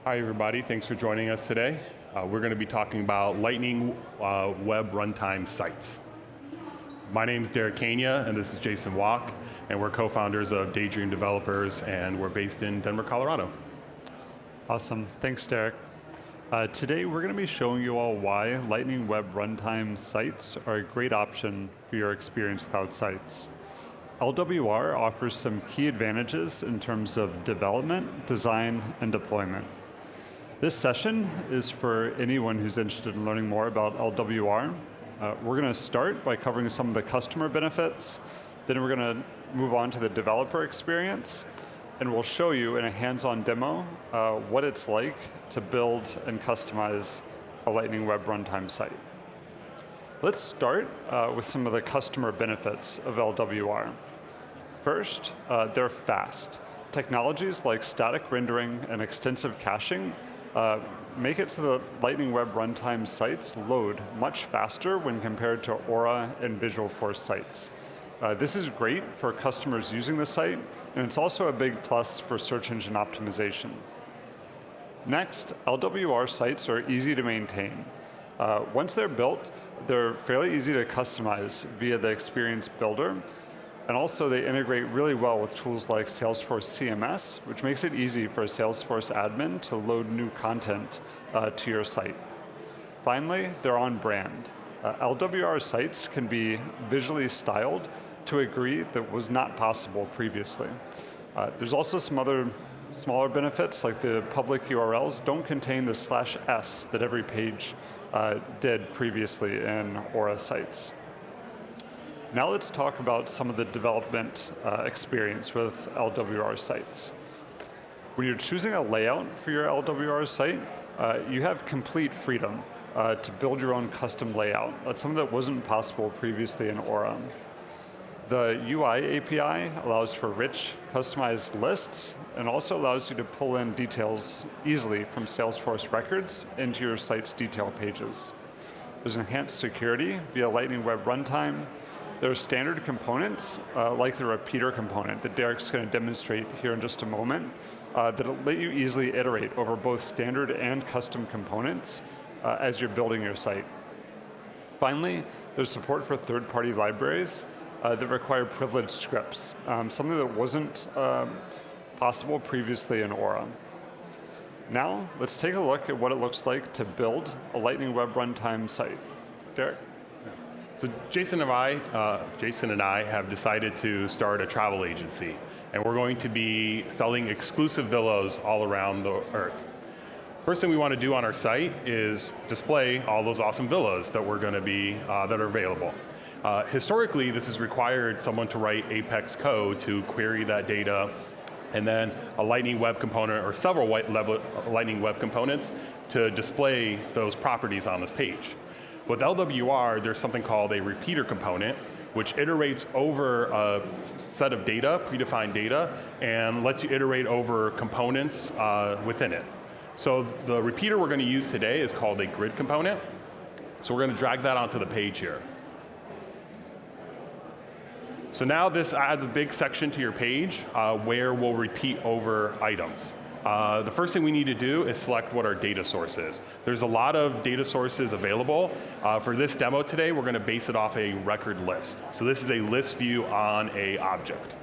Hi everybody, thanks for joining us today. We're going to be talking about Lightning Web Runtime sites. My name is Derek Kania and this is Jason Walk, and we're co-founders of Daydream Developers, and we're based in Denver, Colorado. Awesome, thanks Derek. Today we're going to be showing you all why Lightning Web Runtime sites are a great option for your Experience Cloud sites. LWR offers some key advantages in terms of development, design, and deployment. This session is for anyone who's interested in learning more about LWR. We're going to start by covering some of the customer benefits, then we're going to move on to the developer experience, and we'll show you in a hands-on demo what it's like to build and customize a Lightning Web Runtime site. Let's start with some of the customer benefits of LWR. First, they're fast. Technologies like static rendering and extensive caching make it so that Lightning Web Runtime sites load much faster when compared to Aura and Visualforce sites. This is great for customers using the site, and it's also a big plus for search engine optimization. Next, LWR sites are easy to maintain. Once they're built, they're fairly easy to customize via the Experience Builder, and also they integrate really well with tools like Salesforce CMS, which makes it easy for a Salesforce admin to load new content to your site. Finally, they're on brand. LWR sites can be visually styled to a degree that was not possible previously. There's also some other smaller benefits, like the public URLs don't contain the /s that every page did previously in Aura sites. Now let's talk about some of the development experience with LWR sites. When you're choosing a layout for your LWR site, you have complete freedom to build your own custom layout. That's something that wasn't possible previously in Aura. The UI API allows for rich, customized lists, and also allows you to pull in details easily from Salesforce records into your site's detail pages. There's enhanced security via Lightning Web Runtime. There are standard components, like the repeater component that Derek's going to demonstrate here in just a moment, that'll let you easily iterate over both standard and custom components as you're building your site. Finally, there's support for third-party libraries that require privileged scripts, something that wasn't possible previously in Aura. Now, let's take a look at what it looks like to build a Lightning Web Runtime site. Derek? So Jason and I have decided to start a travel agency, and we're going to be selling exclusive villas all around the earth. First thing we want to do on our site is display all those awesome villas that we're going to be that are available. Historically, this has required someone to write Apex code to query that data, and then a Lightning Web component or several Lightning Web components to display those properties on this page. With LWR, there's something called a repeater component, which iterates over a set of data, predefined data, and lets you iterate over components within it. So the repeater we're going to use today is called a grid component. So we're going to drag that onto the page here. So now this adds a big section to your page where we'll repeat over items. The first thing we need to do is select what our data source is. There's a lot of data sources available. For this demo today, we're going to base it off a record list. So this is a list view on a object.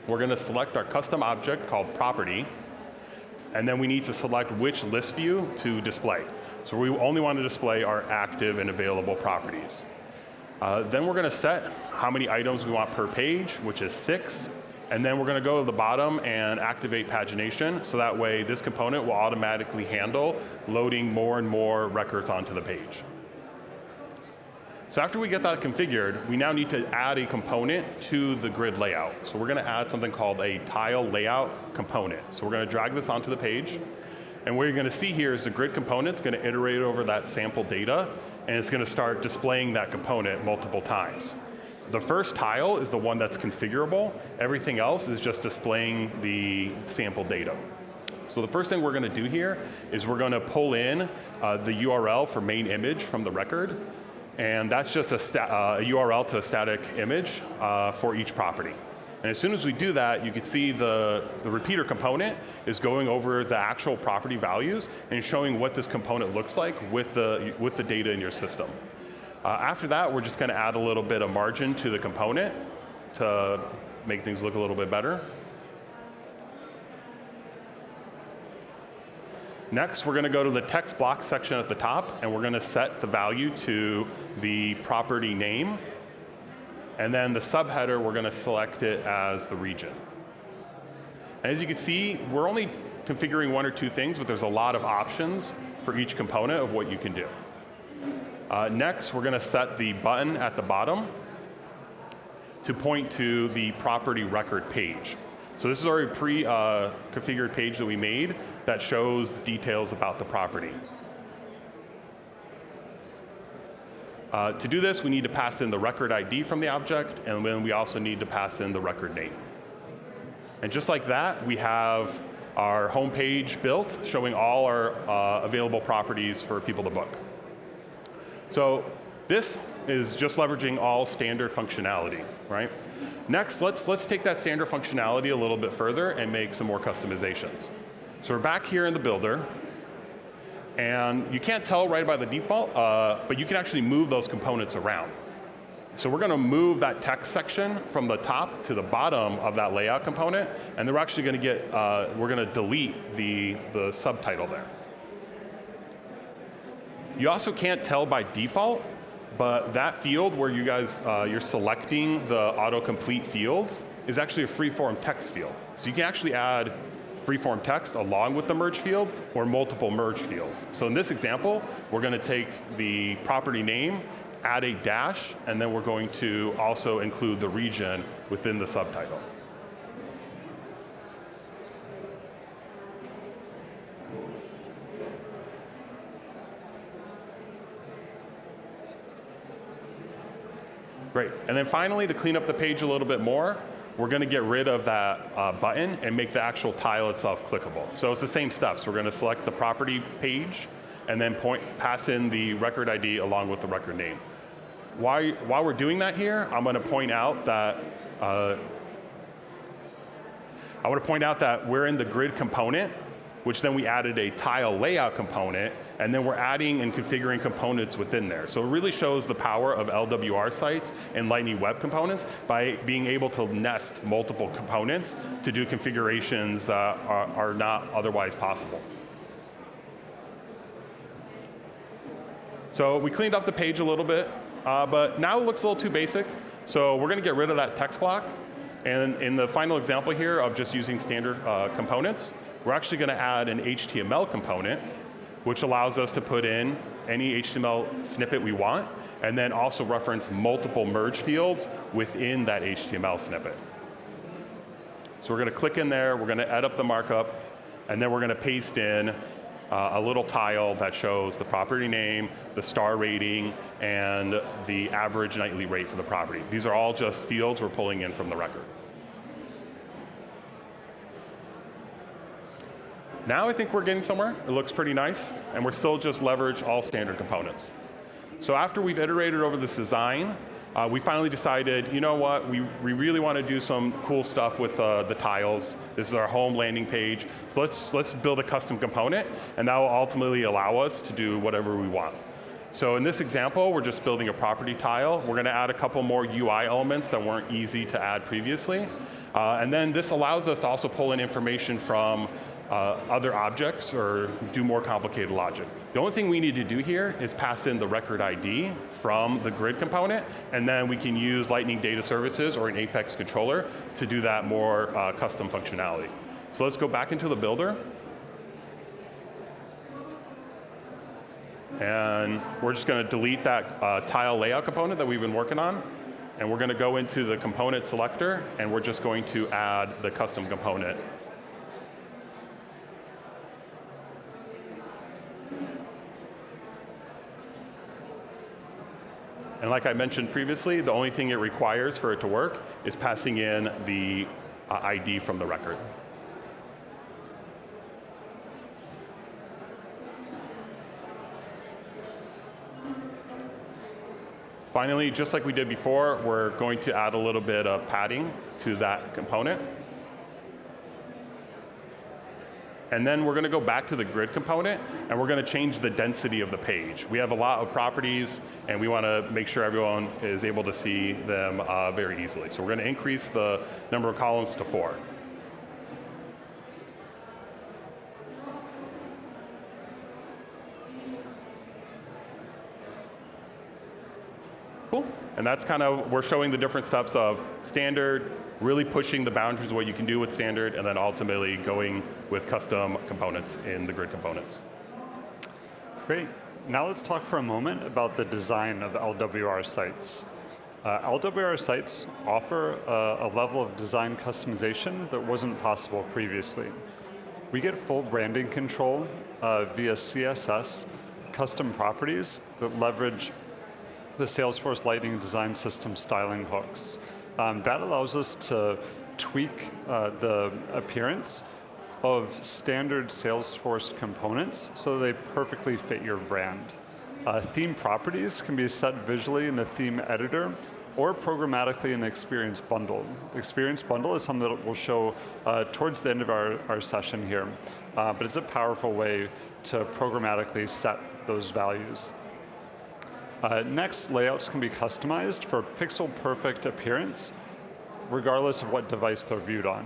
We're going to select our custom object called property, and then we need to select which list view to display. So we only want to display our active and available properties. Then we're going to set how many items we want per page, which is 6. And then we're going to go to the bottom and activate pagination, so that way this component will automatically handle loading more and more records onto the page. So after we get that configured, we now need to add a component to the grid layout. So we're going to add something called a tile layout component. So we're going to drag this onto the page. And what you're going to see here is the grid component's going to iterate over that sample data, and it's going to start displaying that component multiple times. The first tile is the one that's configurable. Everything else is just displaying the sample data. So the first thing we're going to do here is we're going to pull in the URL for main image from the record. And that's just a URL to a static image for each property. And as soon as we do that, you can see the repeater component is going over the actual property values and showing what this component looks like with the data in your system. After that, we're just going to add a little bit of margin to the component to make things look a little bit better. Next, we're going to go to the text block section at the top, and we're going to set the value to the property name. And then the subheader, we're going to select it as the region. And as you can see, we're only configuring one or two things, but there's a lot of options for each component of what you can do. Next, we're going to set the button at the bottom to point to the property record page. So this is already a pre-configured page that we made that shows the details about the property. To do this, we need to pass in the record ID from the object, and then we also need to pass in the record name. And just like that, we have our home page built, showing all our available properties for people to book. So this is just leveraging all standard functionality, right? Next, let's take that standard functionality a little bit further and make some more customizations. So we're back here in the builder, and you can't tell right by the default, but you can actually move those components around. So we're going to move that text section from the top to the bottom of that layout component, and then we're actually going to we're going to delete the subtitle there. You also can't tell by default, but that field where you guys, you're selecting the autocomplete fields is actually a free-form text field. So you can actually add free-form text along with the merge field or multiple merge fields. So in this example, we're going to take the property name, add a dash, and then we're going to also include the region within the subtitle. Great, and then finally, to clean up the page a little bit more, we're going to get rid of that button and make the actual tile itself clickable. So it's the same steps. We're going to select the property page and then pass in the record ID along with the record name. While we're doing that here, I'm going to point out that we're in the grid component, which then we added a tile layout component, and then we're adding and configuring components within there. So it really shows the power of LWR sites and Lightning Web Components by being able to nest multiple components to do configurations that are not otherwise possible. So we cleaned up the page a little bit, but now it looks a little too basic. So we're going to get rid of that text block. And in the final example here of just using standard components, we're actually going to add an HTML component, which allows us to put in any HTML snippet we want, and then also reference multiple merge fields within that HTML snippet. So we're going to click in there, we're going to add up the markup, and then we're going to paste in a little tile that shows the property name, the star rating, and the average nightly rate for the property. These are all just fields we're pulling in from the record. Now I think we're getting somewhere. It looks pretty nice, and we're still just leverage all standard components. So after we've iterated over this design, we finally decided, you know what, we really want to do some cool stuff with the tiles. This is our home landing page. So let's build a custom component, and that will ultimately allow us to do whatever we want. So in this example, we're just building a property tile. We're going to add a couple more UI elements that weren't easy to add previously. And then this allows us to also pull in information from other objects or do more complicated logic. The only thing we need to do here is pass in the record ID from the grid component, and then we can use Lightning Data Services or an Apex controller to do that more custom functionality. So let's go back into the builder. And we're just going to delete that tile layout component that we've been working on. And we're going to go into the component selector, and we're just going to add the custom component. And like I mentioned previously, the only thing it requires for it to work is passing in the ID from the record. Finally, just like we did before, we're going to add a little bit of padding to that component. And then we're going to go back to the grid component, and we're going to change the density of the page. We have a lot of properties, and we want to make sure everyone is able to see them very easily. So we're going to increase the number of columns to 4. Cool. And that's kind of, we're showing the different steps of standard, really pushing the boundaries of what you can do with standard, and then ultimately going with custom components in the grid components. Great. Now let's talk for a moment about the design of LWR sites. LWR sites offer a level of design customization that wasn't possible previously. We get full branding control via CSS, custom properties that leverage the Salesforce Lightning Design System styling hooks. That allows us to tweak the appearance of standard Salesforce components so they perfectly fit your brand. Theme properties can be set visually in the theme editor or programmatically in the Experience Bundle. The Experience Bundle is something that we'll show towards the end of our session here, but it's a powerful way to programmatically set those values. Next, layouts can be customized for pixel-perfect appearance, regardless of what device they're viewed on.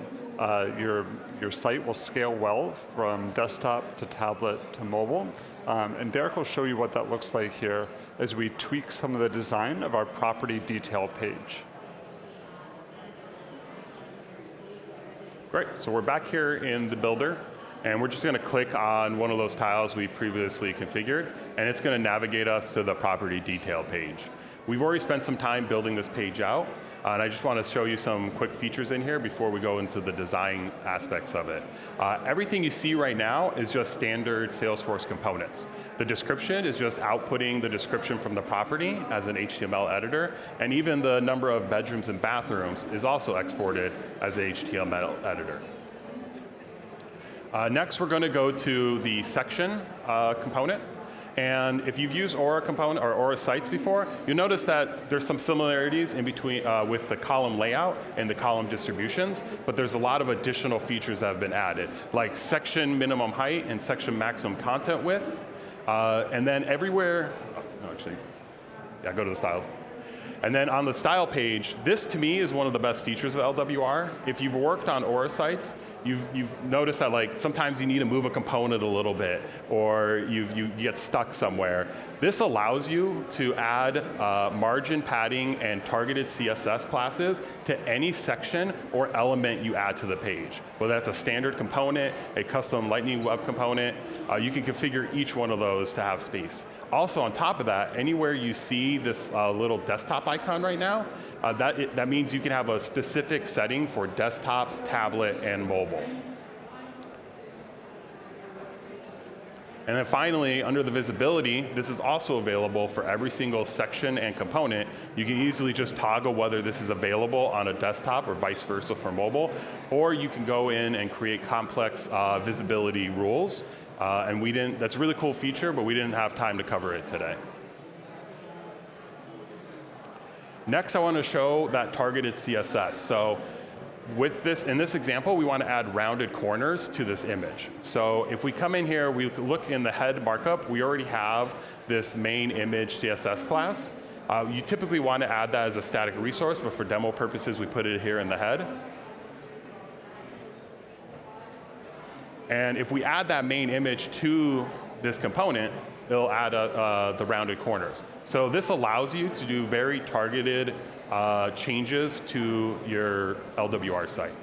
Your site will scale well from desktop to tablet to mobile, and Derek will show you what that looks like here as we tweak some of the design of our property detail page. Great, so we're back here in the builder. And we're just going to click on one of those tiles we've previously configured, and it's going to navigate us to the property detail page. We've already spent some time building this page out, and I just want to show you some quick features in here before we go into the design aspects of it. Everything you see right now is just standard Salesforce components. The description is just outputting the description from the property as an HTML editor, and even the number of bedrooms and bathrooms is also exported as an HTML editor. Next, we're going to go to the section component. And if you've used Aura component or Aura sites before, you'll notice that there's some similarities in between with the column layout and the column distributions, but there's a lot of additional features that have been added, like section minimum height and section maximum content width. And then everywhere, go to the styles. And then on the style page, this to me is one of the best features of LWR. If you've worked on Aura sites, you've noticed that like sometimes you need to move a component a little bit, or you get stuck somewhere. This allows you to add margin padding and targeted CSS classes to any section or element you add to the page. Whether that's a standard component, a custom Lightning Web component, you can configure each one of those to have space. Also on top of that, anywhere you see this little desktop icon right now, that means you can have a specific setting for desktop, tablet, and mobile. And then finally, under the visibility, this is also available for every single section and component. You can easily just toggle whether this is available on a desktop or vice versa for mobile, or you can go in and create complex visibility rules. And that's a really cool feature, but we didn't have time to cover it today. Next, I want to show that targeted CSS. So with this, in this example, we want to add rounded corners to this image. So if we come in here, we look in the head markup, we already have this main image CSS class. You typically want to add that as a static resource, but for demo purposes, we put it here in the head. And if we add that main image to this component, it'll add the rounded corners. So this allows you to do very targeted changes to your LWR site.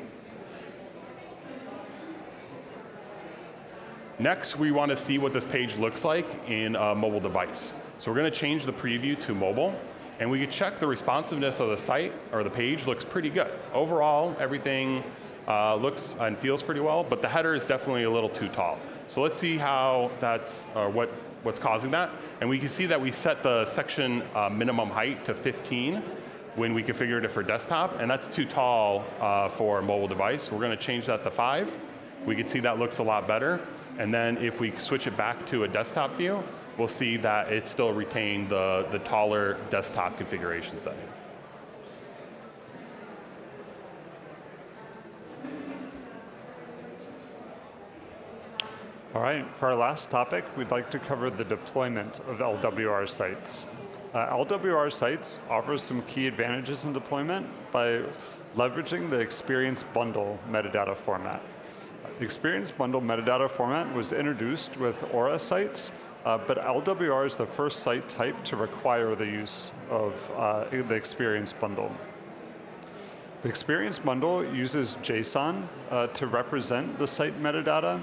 Next, we want to see what this page looks like in a mobile device. So we're going to change the preview to mobile, and we can check the responsiveness of the site or the page looks pretty good. Overall, everything looks and feels pretty well, but the header is definitely a little too tall. So let's see how that's, what's causing that. And we can see that we set the section minimum height to 15 when we configured it for desktop, and that's too tall for a mobile device. We're going to change that to 5. We can see that looks a lot better. And then if we switch it back to a desktop view, we'll see that it still retained the taller desktop configuration setting. All right, for our last topic, we'd like to cover the deployment of LWR sites. LWR sites offers some key advantages in deployment by leveraging the Experience Bundle metadata format. The Experience Bundle metadata format was introduced with Aura sites, but LWR is the first site type to require the use of the Experience Bundle. The Experience Bundle uses JSON to represent the site metadata.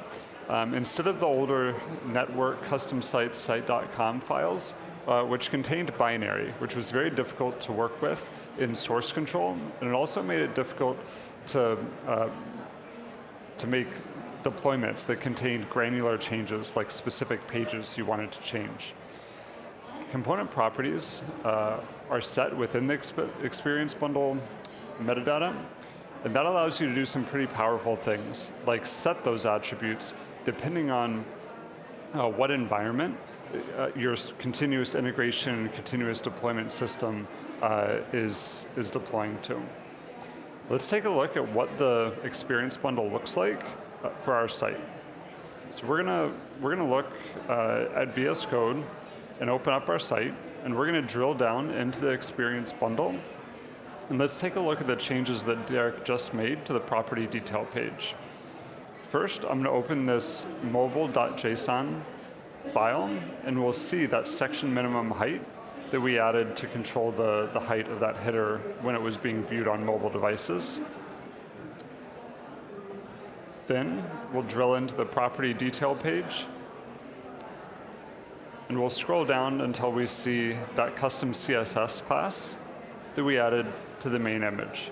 Instead of the older network custom site site.com files, which contained binary, which was very difficult to work with in source control, and it also made it difficult to make deployments that contained granular changes, like specific pages you wanted to change. Component properties are set within the Experience Bundle metadata, and that allows you to do some pretty powerful things, like set those attributes depending on what environment your continuous integration and continuous deployment system is deploying to. Let's take a look at what the Experience Bundle looks like for our site. So we're gonna look at VS Code and open up our site, and we're gonna drill down into the Experience Bundle. And let's take a look at the changes that Derek just made to the property detail page. First, I'm going to open this mobile.json file, and we'll see that section minimum height that we added to control the height of that header when it was being viewed on mobile devices. Then we'll drill into the property detail page, and we'll scroll down until we see that custom CSS class that we added to the main image.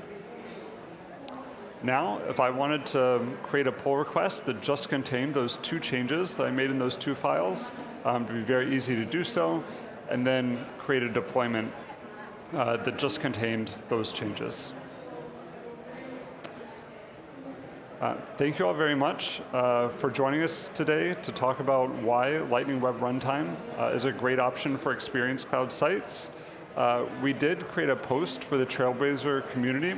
Now, if I wanted to create a pull request that just contained those two changes that I made in those two files, it would be very easy to do so, and then create a deployment that just contained those changes. Thank you all very much for joining us today to talk about why Lightning Web Runtime is a great option for Experience Cloud sites. We did create a post for the Trailblazer community.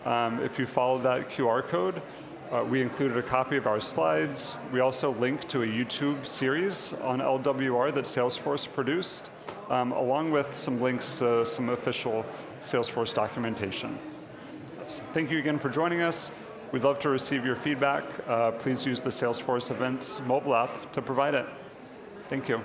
If you follow that QR code, we included a copy of our slides. We also linked to a YouTube series on LWR that Salesforce produced, along with some links to some official Salesforce documentation. So thank you again for joining us. We'd love to receive your feedback. Please use the Salesforce Events mobile app to provide it. Thank you.